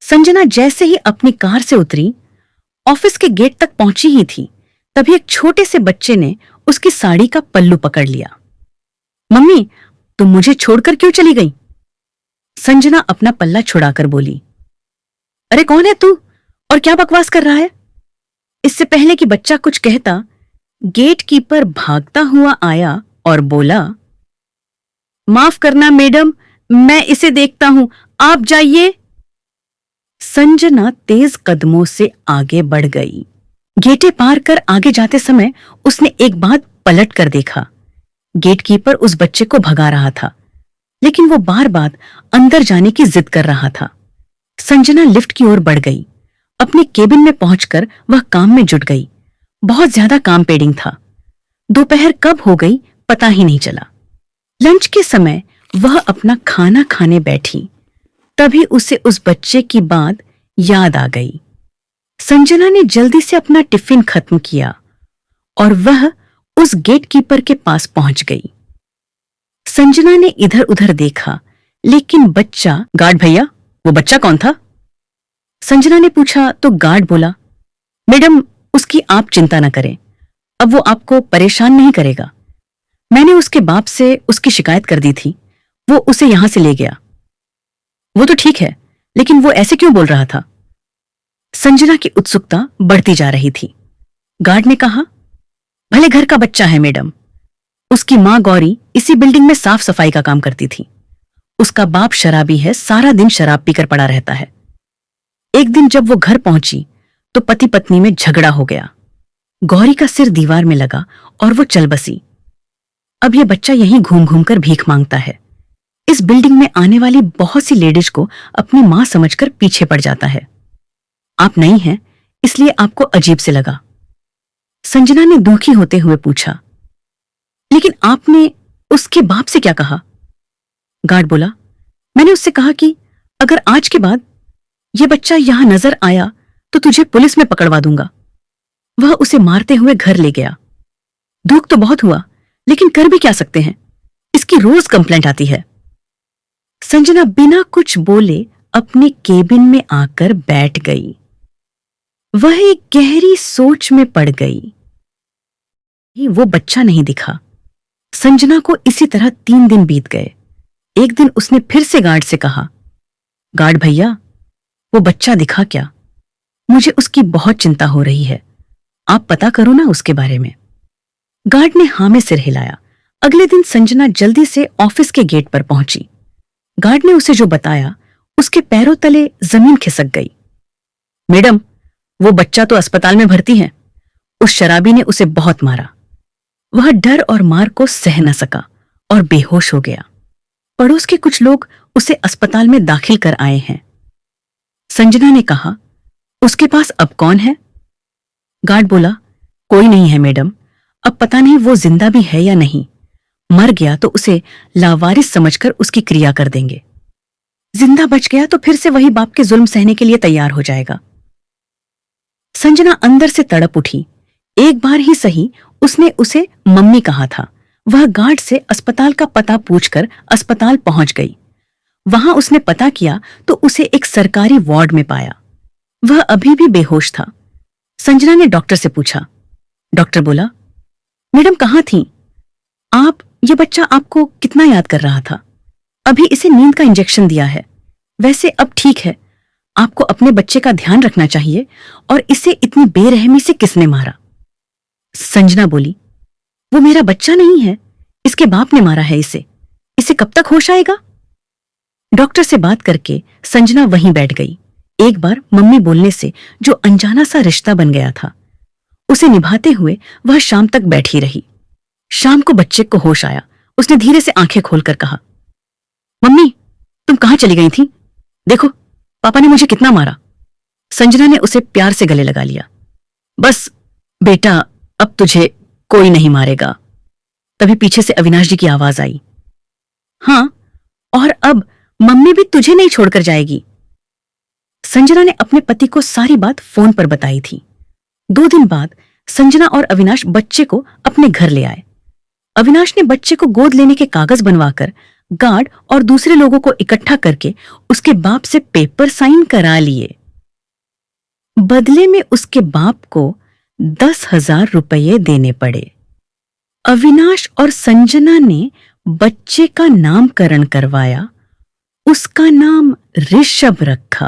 संजना जैसे ही अपनी कार से उतरी, ऑफिस के गेट तक पहुंची ही थी, तभी एक छोटे से बच्चे ने उसकी साड़ी का पल्लू पकड़ लिया। मम्मी, तुम मुझे छोड़कर क्यों चली गई? संजना अपना पल्ला छुड़ाकर बोली। अरे कौन है तू और क्या बकवास कर रहा है? इससे पहले कि बच्चा कुछ कहता, गेट कीपर भागता हुआ आया और बोला, माफ करना मैडम, मैं इसे देखता हूं, आप जाइए। संजना तेज कदमों से आगे बढ़ गई। गेटे पार कर आगे जाते समय उसने एक बात पलट कर देखा। गेटकीपर उस बच्चे को भगा रहा था, लेकिन वो बार बार अंदर जाने की जिद कर रहा था। संजना लिफ्ट की ओर बढ़ गई। अपने केबिन में पहुंचकर वह काम में जुट गई। बहुत ज्यादा काम पेंडिंग था। दोपहर कब हो गई पता ही नहीं चला। लंच के समय वह अपना खाना खाने बैठी, तभी उसे उस बच्चे की बात याद आ गई। संजना ने जल्दी से अपना टिफिन खत्म किया और वह उस गेटकीपर के पास पहुंच गई। संजना ने इधर उधर देखा, लेकिन बच्चा, गार्ड भैया, वो बच्चा कौन था? संजना ने पूछा तो गार्ड बोला, मैडम, उसकी आप चिंता न करें, अब वो आपको परेशान नहीं करेगा। मैंने उसके बाप से उसकी शिकायत कर दी थी, वो उसे यहां से ले गया। वो तो ठीक है, लेकिन वो ऐसे क्यों बोल रहा था? संजना की उत्सुकता बढ़ती जा रही थी। गार्ड ने कहा, भले घर का बच्चा है मैडम, उसकी मां गौरी इसी बिल्डिंग में साफ सफाई का काम करती थी। उसका बाप शराबी है, सारा दिन शराब पीकर पड़ा रहता है। एक दिन जब वो घर पहुंची तो पति पत्नी में झगड़ा हो गया। गौरी का सिर दीवार में लगा और वो चल बसी। अब ये बच्चा यहीं घूम घूम कर भीख मांगता है। इस बिल्डिंग में आने वाली बहुत सी लेडीज को अपनी मां समझकर पीछे पड़ जाता है। आप नई हैं, इसलिए आपको अजीब से लगा। संजना ने दुखी होते हुए पूछा, लेकिन आपने उसके बाप से क्या कहा? गार्ड बोला, मैंने उससे कहा कि अगर आज के बाद यह बच्चा यहां नजर आया तो तुझे पुलिस में पकड़वा दूंगा। वह उसे मारते हुए घर ले गया। दुख तो बहुत हुआ, लेकिन कर भी क्या सकते हैं, इसकी रोज कंप्लेंट आती है। संजना बिना कुछ बोले अपने केबिन में आकर बैठ गई। वह एक गहरी सोच में पड़ गई। वो बच्चा नहीं दिखा। संजना को इसी तरह 3 दिन बीत गए। एक दिन उसने फिर से गार्ड से कहा, गार्ड भैया, वो बच्चा दिखा क्या? मुझे उसकी बहुत चिंता हो रही है, आप पता करो ना उसके बारे में। गार्ड ने हाँ में सिर हिलाया। अगले दिन संजना जल्दी से ऑफिस के गेट पर पहुंची। गार्ड ने उसे जो बताया, उसके पैरों तले जमीन खिसक गई। मैडम, वो बच्चा तो अस्पताल में भर्ती है। उस शराबी ने उसे बहुत मारा। वह डर और मार को सह न सका और बेहोश हो गया। पड़ोस के कुछ लोग उसे अस्पताल में दाखिल कर आए हैं। संजना ने कहा, उसके पास अब कौन है? गार्ड बोला, कोई नहीं है मैडम, अब पता नहीं वो जिंदा भी है या नहीं। मर गया तो उसे लावारिस समझकर उसकी क्रिया कर देंगे। जिंदा बच गया तो फिर से वही बाप के जुल्म सहने के लिए तैयार हो जाएगा। संजना अंदर से तड़प उठी। एक बार ही सही उसने उसे मम्मी कहा था। वह गार्ड से अस्पताल का पता पूछकर अस्पताल पहुंच गई। वहां उसने पता किया तो उसे एक सरकारी वार्ड में पाया। वह अभी भी बेहोश था। संजना ने डॉक्टर से पूछा। डॉक्टर बोला, मैडम कहाँ थी आप? ये बच्चा आपको कितना याद कर रहा था। अभी इसे नींद का इंजेक्शन दिया है, वैसे अब ठीक है। आपको अपने बच्चे का ध्यान रखना चाहिए। और इसे इतनी बेरहमी से किसने मारा? संजना बोली, वो मेरा बच्चा नहीं है, इसके बाप ने मारा है इसे। इसे कब तक होश आएगा? डॉक्टर से बात करके संजना वहीं बैठ गई। एक बार मम्मी बोलने से जो अनजाना सा रिश्ता बन गया था, उसे निभाते हुए वह शाम तक बैठी रही। शाम को बच्चे को होश आया। उसने धीरे से आंखें खोलकर कहा, मम्मी, तुम कहां चली गई थी? देखो, पापा ने मुझे कितना मारा। संजना ने उसे प्यार से गले लगा लिया। बस बेटा, अब तुझे कोई नहीं मारेगा। तभी पीछे से अविनाश जी की आवाज आई, हाँ, और अब मम्मी भी तुझे नहीं छोड़कर जाएगी। संजना ने अपने पति को सारी बात फोन पर बताई थी। 2 दिन बाद संजना और अविनाश बच्चे को अपने घर ले आए। अविनाश ने बच्चे को गोद लेने के कागज बनवाकर गार्ड और दूसरे लोगों को इकट्ठा करके उसके बाप से पेपर साइन करा लिए। बदले में उसके बाप को 10,000 रुपये देने पड़े। अविनाश और संजना ने बच्चे का नामकरण करवाया। उसका नाम ऋषभ रखा।